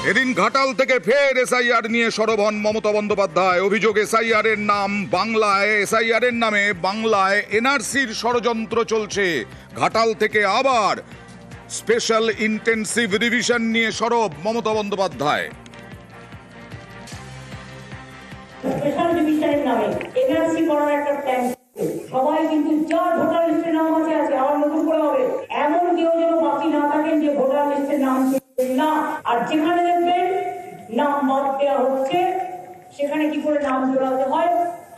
এদিন ঘাটাল থেকে ফের এসআইআর নিয়ে সরব হন মমতা বন্দ্যোপাধ্যায়। অভিযোগ এসআইআর এর নামে বাংলায় এনআরসির ষড়যন্ত্র চলছে। ঘাটাল থেকে আবার স্পেশাল ইন্টেন্সিভ রিভিশন নিয়ে সরব মমতা বন্দ্যোপাধ্যায়। স্পেশাল ডিভিশনের নামে এনআরসি করার একটা প্ল্যান, সবাই কিন্তু যার ভোটার লিস্টের নাম আছে আবার নতুন করে হবে, এমন কেউ যেন বাকি না থাকেন যে ভোটার লিস্টের নাম না। আর যেখানে দেখবেন নাম বাদ দেওয়া হচ্ছে সেখানে কি করে নাম জোড়াতে হয়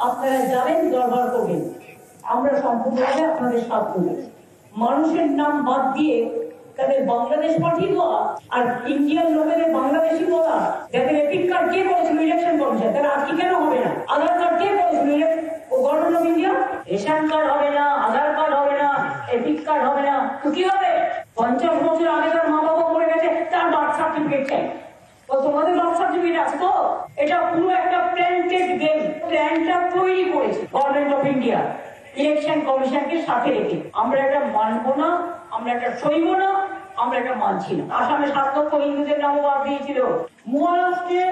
আপনারা জানেন, দরবার করবেন। আমরা সম্পূর্ণভাবে আপনাদের সাথ দেব। মানুষের নাম বাদ দিয়ে তাদের বাংলাদেশ পাঠিয়ে দেওয়া আর ইন্ডিয়ান লোকেদের বাংলাদেশি বলা, যাদের এপিক কার্ড কে করেছিল ইলেকশন কমিশন, তারা আজকে কেন হবে না? আধার কার্ড কে করেছিল ও government of India? Ration card হবে না, আধার কার্ড হবে না, এপিক কার্ড হবে না, তো কি হবে? 50 বছর আগেকার মা বাবা মরে গেছে, তার বার্থ সার্টিফিকেট চাই। তো তোমাদের বার্থ সার্টিফিকেট আছে তো? এটা পুরো একটা প্ল্যান্টেড গেম। প্ল্যানটা তৈরি করেছে গভর্নমেন্ট অফ ইন্ডিয়া ইলেকশন কমিশনকে সাথে রেখে। আমরা এটা মানবো না, আমরা এটা সইব না, আমরা এটা মানছি না। আসামে 7 লক্ষ হিন্দুদের নাম বাদ দিয়েছিল, মহারাষ্ট্রে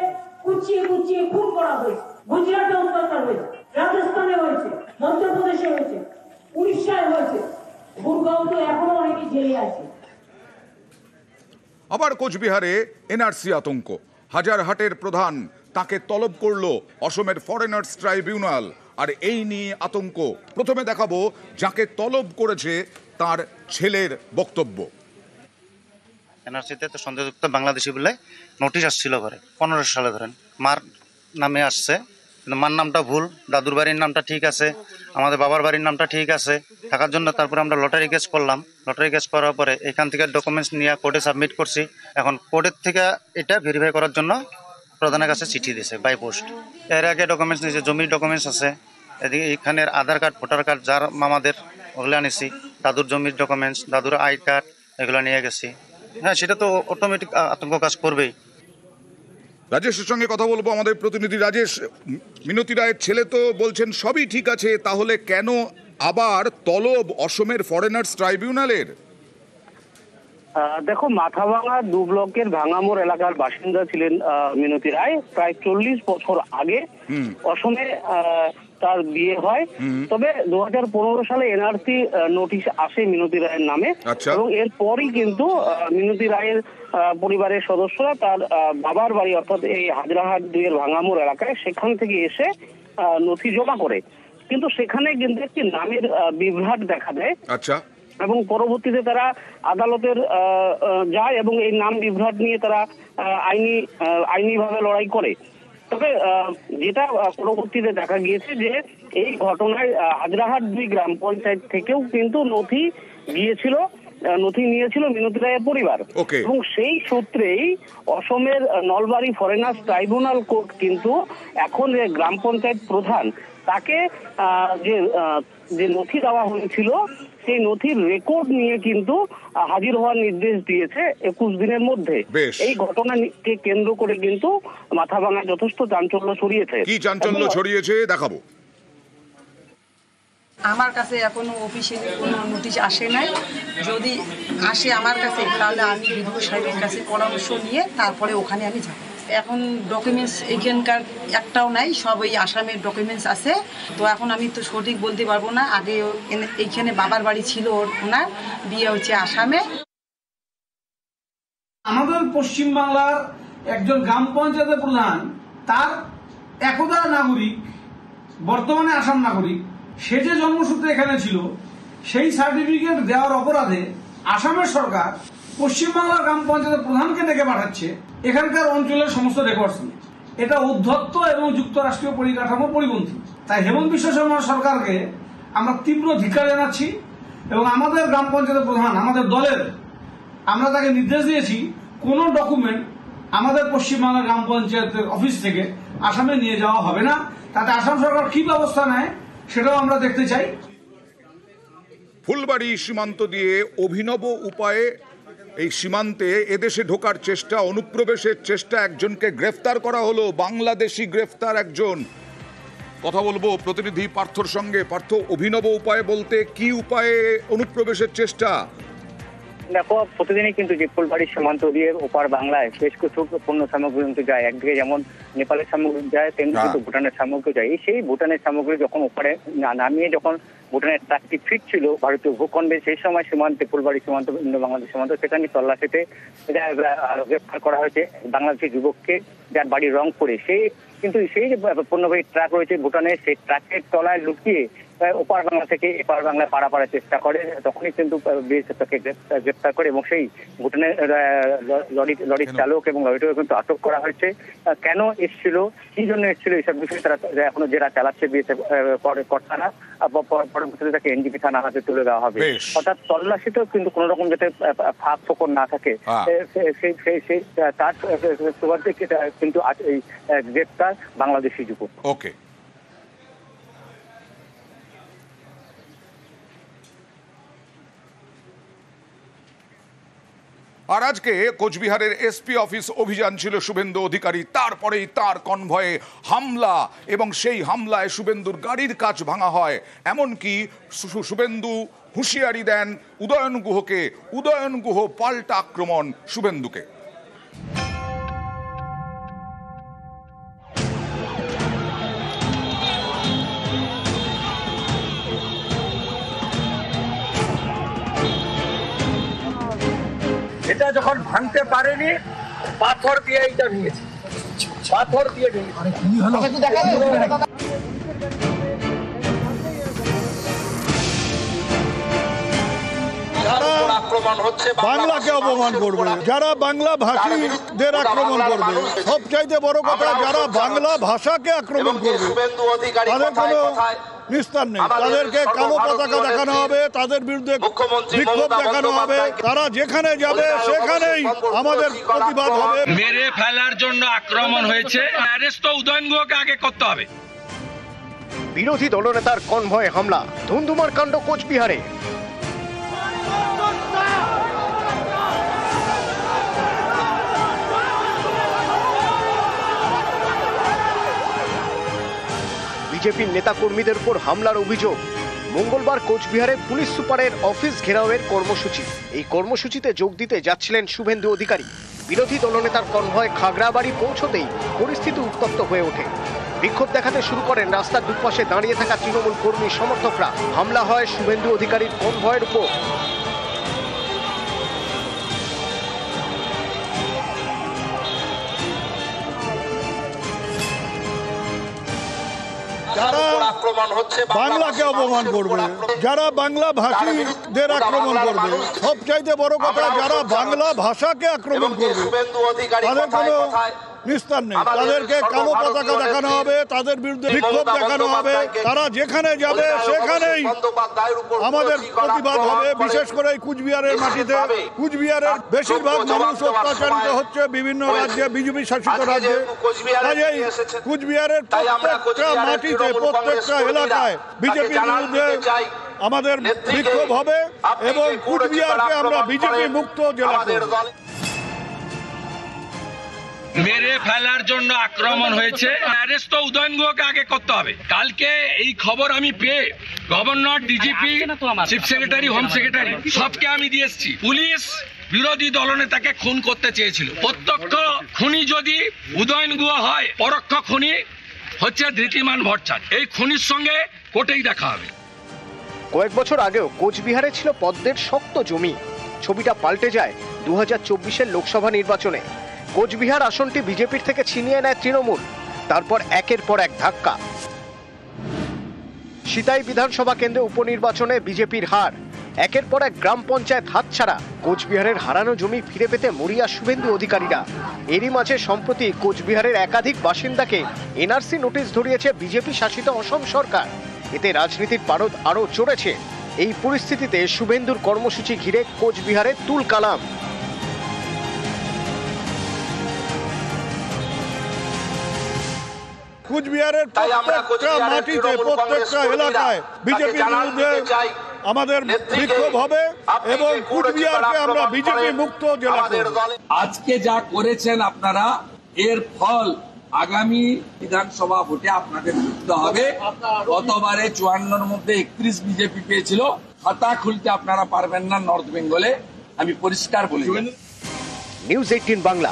কুচিয়ে কুচিয়ে খুন করা হয়েছে, গুজরাটে অত্যাচার হয়েছে, রাজস্থানে হয়েছে, মধ্যপ্রদেশে হয়েছে, উড়িষ্যায় হয়েছে, গুরগাঁও তো এখনো অনেকে জেলে আছে। আবার কোচবিহারে এনআরসি আতঙ্ক। হাজারহাটের প্রধান তাকে তলব করল অসমের ফরেনার্স ট্রাইব্যুনাল। আর এই নিয়ে আতঙ্ক। প্রথমে দেখাবো যাকে তলব করেছে তার ছেলের বক্তব্য। এনআরসিতে তো সন্দেহযুক্ত বাংলাদেশি বলে নোটিশ আসছিল ঘরে 15 সালে ধরেন। মার নামে আসছে, কিন্তু মার নামটা ভুল, দাদুর বাড়ির নামটা ঠিক আছে, আমাদের বাবার বাড়ির নামটা ঠিক আছে থাকার জন্য তারপরে আমরা লটারি কেস করলাম। লটারি কেস করার পরে এখান থেকে ডকুমেন্টস নিয়ে কোর্টে সাবমিট করছি। এখন কোর্টের থেকে এটা ভেরিফাই করার জন্য প্রধানের কাছে চিঠি দিয়েছে বাই পোস্ট। এর আগে ডকুমেন্টস নিয়েছে, জমির ডকুমেন্টস আছে, এদিকে এখানের আধার কার্ড, ভোটার কার্ড যার মামাদের ওগুলো আনিছি, দাদুর জমির ডকুমেন্টস, দাদুর আই কার্ড এগুলো নিয়ে গেছি। হ্যাঁ, সেটা তো অটোমেটিক আতঙ্ক কাজ করবেই। রাজেশের সঙ্গে কথা বলবো, আমাদের প্রতিনিধি রাজেশ। মিনতি রায়ের ছেলে তো বলছেন সবই ঠিক আছে, তাহলে কেন আবার তলব অসমের ফরেনার্স ট্রাইব্যুনালের? দেখো, মাথাভাঙা 2 ব্লকের ভাঙামোড় এলাকার বাসিন্দা ছিলেন মিনতি রায়। প্রায় 40 বছর আগে অসমে তার বিয়ে হয়। তবে 2015 সালে এনআরসি নোটিশ আসে মিনতি রায়ের নামে, এবং এরপরই কিন্তু মিনতি রায়ের পরিবারের সদস্যরা তার বাবার বাড়ি অর্থাৎ এই হাজরাহাট 2 ভাঙামোড় এলাকায় সেখান থেকে এসে নথি জমা করে। কিন্তু সেখানে কিন্তু একটি নামের বিভ্রাট দেখা দেয়। আচ্ছা। এবং পরবর্তীতে তারা আদালতের যায় এবং এই নাম বিভ্রাট নিয়ে তারা আইনিভাবে লড়াই করে। তবে যেটা পরবর্তীতে দেখা গিয়েছে যে এই ঘটনায় হাজরাহাট 2 গ্রাম পঞ্চায়েত থেকেও কিন্তু নথি নিয়েছিল মিনতি রায়ের পরিবার। এবং সেই সূত্রেই অসমের নলবাড়ি ফরেনার্স ট্রাইব্যুনাল কোর্ট কিন্তু এখন যে গ্রাম পঞ্চায়েত প্রধান তাকে যে নথি দেওয়া হয়েছিল সেই নথির রেকর্ড নিয়ে কিন্তু হাজির হওয়ার নির্দেশ দিয়েছে 21 দিনের মধ্যে। এই ঘটনাকে কেন্দ্র করে কিন্তু মাথাভাঙা যথেষ্ট চাঞ্চল্য ছড়িয়েছে। কি চাঞ্চল্য ছড়িয়েছে দেখাবো। আমার কাছে এখনো অফিসিয়ালি কোনো নোটিশ আসে নাই। যদি আসে আমার কাছে তাহলে আমি বিডিও সাহেবের কাছে পরামর্শ নিয়ে তারপরে ওখানে আমি যাব। এখন ডকুমেন্টস এখানকার একটাও নাই, সব ওই আসামের ডকুমেন্টস আছে। তো এখন আমি তো সঠিক বলতে পারবো না। আগে এইখানে বাবার বাড়ি ছিল, ওনার বিয়ে হচ্ছে আসামে। আমাদের পশ্চিমবাংলার একজন গ্রাম পঞ্চায়েতের প্রধান, তার একদা নাগরিক, বর্তমানে আসাম নাগরিক, সে যে জন্মসূত্রে এখানে ছিল সেই সার্টিফিকেট দেওয়ার অপরাধে আসামের সরকার পশ্চিমবাংলার গ্রাম পঞ্চায়েতের প্রধানকে ডেকে পাঠাচ্ছে এখানকার অঞ্চলের সমস্ত রেকর্ডস নিয়ে। এটা উদ্ধত্ত এবং যুক্তরাষ্ট্রীয় পরিকাঠামো পরিপন্থী। তাই হেমন্ত বিশ্ব শর্মা সরকারকে আমরা তীব্র ধিক্কার জানাচ্ছি এবং আমাদের গ্রাম পঞ্চায়েতের প্রধান, আমাদের দলের, আমরা তাকে নির্দেশ দিয়েছি কোনো ডকুমেন্ট আমাদের পশ্চিমবাংলার গ্রাম পঞ্চায়েতের অফিস থেকে আসামে নিয়ে যাওয়া হবে না। তাতে আসাম সরকার কি ব্যবস্থা নেয় সেটাও আমরা দেখতে চাই। ফুলবাড়ি সীমান্ত দিয়ে অভিনব উপায়ে এই সীমান্তে এদেশে ঢোকার চেষ্টা, অনুপ্রবেশের চেষ্টা, একজনকে গ্রেফতার করা হলো, বাংলাদেশি গ্রেফতার একজন। কথা বলবো প্রতিনিধি পার্থর সঙ্গে। পার্থ, অভিনব উপায় বলতে কি উপায়ে অনুপ্রবেশের চেষ্টা? দেখো, প্রতিদিনই কিন্তু যে ফুলবাড়ির সীমান্ত দিয়ে ওপার বাংলায় বেশ কিছু পণ্য সামগ্রী কিন্তু যায়। একদিকে যেমন নেপালের সামগ্রী যায়, তেমনি কিন্তু ভুটানের সামগ্রী যায়। সেই ভুটানের সামগ্রী যখন ওপারে নামিয়ে যখন ভুটানের ট্রাকটি ফিরছিল ভারতীয় ভূখণ্ডে, সেই সময় সীমান্তে ফুলবাড়ি সীমান্ত বাংলাদেশ সীমান্ত সেখানে তল্লাশিতে গ্রেফতার করা হয়েছে বাংলাদেশি যুবককে, যার বাড়ি রংপুরে। সেই কিন্তু সেই যে পণ্যবাহী ট্রাক রয়েছে ভুটানের, সেই ট্রাকের তলায় লুকিয়ে ওপার বাংলা থেকে এপার বাংলায় পারাপারের চেষ্টা করে। তখনই কিন্তু বিএসএফ তাকে গ্রেফতার করে এবং সেই ভুটানের লরির চালক এবং লরিটাকে কিন্তু আটক করা হয়েছে। কেন এসেছিল, কি জন্য এসেছিল, এইসব বিষয়ে তারা এখনো জেরা চালাচ্ছে বিএসএফ কর্তারা। পরবর্তীতে তাকে এনজিপি থানা হাতে তুলে দেওয়া হবে। অর্থাৎ তল্লাশিতেও কিন্তু কোন রকম যাতে ফাঁক ফোকর না থাকে, সেই তার সুবাদে কিন্তু এই গ্রেফতার বাংলাদেশি যুবক। ওকে, আর আজকে কোচবিহারের এসপি অফিস অভিযান ছিল শুভেন্দু অধিকারী, তারপরেই তার কনভয়ে হামলা এবং সেই হামলায় শুভেন্দুর গাড়ির কাচ ভাঙা হয়। এমনকি শুভেন্দু হুঁশিয়ারি দেন উদয়ন গুহকে, উদয়ন গুহ পাল্টা আক্রমণ শুভেন্দুকে। এটা যখন ভাঙতে পারেনি, পাথর দিয়ে এটা ভেঙেছে, পাথর দিয়ে ভেঙেছে। বাংলাকে অপমান করবে, যারা বাংলা ভাষীদের আক্রমণ করবে, সবচাইতে বড় কথা যারা বাংলা ভাষাকে আক্রমণ করবে তাদের কোনো নিস্তার নেই। তাদেরকে কালো পতাকা দেখানো হবে, তাদের বিরুদ্ধে বিক্ষোভ দেখানো হবে, তারা যেখানে যাবে সেখানেই আমাদের প্রতিবাদ হবে। মেরে ফেলার জন্য আক্রমণ হয়েছে, অ্যারেস্ট তো উদয়ন গুহকে আগে করতে হবে। বিরোধী দলনেতার কনভয়ে হামলা, ধুন্ধুমার কাণ্ড কোচবিহারে। বিজেপির নেতাকর্মীদের উপর হামলার অভিযোগ। মঙ্গলবার কোচবিহারে পুলিশ সুপারের অফিস ঘেরাওয়ের কর্মসূচি। এই কর্মসূচিতে যোগ দিতে যাচ্ছিলেন শুভেন্দু অধিকারী। বিরোধী দলনেতার কনভয় খাগড়াবাড়ি পৌঁছতেই পরিস্থিতি উত্তপ্ত হয়ে ওঠে। বিক্ষোভ দেখাতে শুরু করেন রাস্তার দুপাশে দাঁড়িয়ে থাকা তৃণমূল কর্মী সমর্থকরা। হামলা হয় শুভেন্দু অধিকারীর কনভয়ের উপর। যারা বাংলাকে অপমান করবে, যারা বাংলা ভাষীদের আক্রমণ করবে, সবচাইতে বড় কথা যারা বাংলা ভাষাকে আক্রমণ করবে তাদের কোনো নিস্তার নেই। তাদেরকে কালো পতাকা দেখানো হবে, তাদের বিরুদ্ধে বিক্ষোভ দেখানো হবে, তারা যেখানে যাবে সেখানেই আমাদের প্রতিবাদ হবে। বিশেষ করে এই কুচবিহারের মাটিতে, কুচবিহারের বেশিরভাগ মানুষ অত্যাচারিত হচ্ছে বিভিন্ন রাজ্যে, বিজেপি শাসিত রাজ্যে। কাজেই কুচবিহারের প্রত্যেকটা মাটিতে, প্রত্যেকটা এলাকায় বিজেপির বিরুদ্ধে আমাদের বিক্ষোভ হবে এবং কুচবিহারকে আমরা বিজেপি মুক্ত জেলা করব। মেরে ফেলার জন্য আক্রমণ হয়েছে, অ্যারেস্ট তো উদয়ন গুহকে আগে করতে হবে। কালকে এই খবর আমি পেয়ে governor, DGP, chief secretary, home secretary সবকে আমি দিয়ে এসেছি। পুলিশ বিরোধী দলনেতাকে খুন করতে চেয়েছিল। প্রত্যক্ষ খুনি যদি উদয়ন গুহ হয়, পরোক্ষ খুনি হচ্ছে ধৃতিমান ভট্টাচার্য। এই খুনির সঙ্গে কোর্টেই দেখা হবে। কয়েক বছর আগেও কোচবিহারে ছিল পদ্মের শক্ত জমি। ছবিটা পাল্টে যায় 2024-এর লোকসভা নির্বাচনে। কোচবিহার আসনটি বিজেপির থেকে ছিনিয়ে নেয় তৃণমূল। তারপর একের পর এক ধাক্কা। সিতাই বিধানসভা কেন্দ্রে উপনির্বাচনে বিজেপির হার, একের পর এক গ্রাম পঞ্চায়েত হাতছাড়া। কোচবিহারের হারানো জমি ফিরে পেতে মরিয়া শুভেন্দু অধিকারীরা। এরই মাঝে সম্প্রতি কোচবিহারের একাধিক বাসিন্দাকে এনআরসি নোটিশ ধরিয়েছে বিজেপি শাসিত অসম সরকার। এতে রাজনীতির পারদ আরও চড়েছে। এই পরিস্থিতিতে শুভেন্দুর কর্মসূচি ঘিরে কোচবিহারে তুল কালাম। কুচবিহারের প্রত্যেকটা মাটিতে, প্রত্যেকটা এলাকায় বিজেপির বিরুদ্ধে আমাদের বিক্ষোভ হবে এবং কুচবিহারকে আমরা বিজেপি মুক্ত জেলা করব। আজকে যা করেছেন আপনারা, এর ফল আগামী বিধানসভা ভোটে আপনাদের বুঝতে হবে। গতবারে 54-র মধ্যে 31 বিজেপি পেয়েছিল। খাতা খুলতে আপনারা পারবেন না নর্থ বেঙ্গলে। আমি পরিষ্কার বলে দিই। নিউজ 18 বাংলা।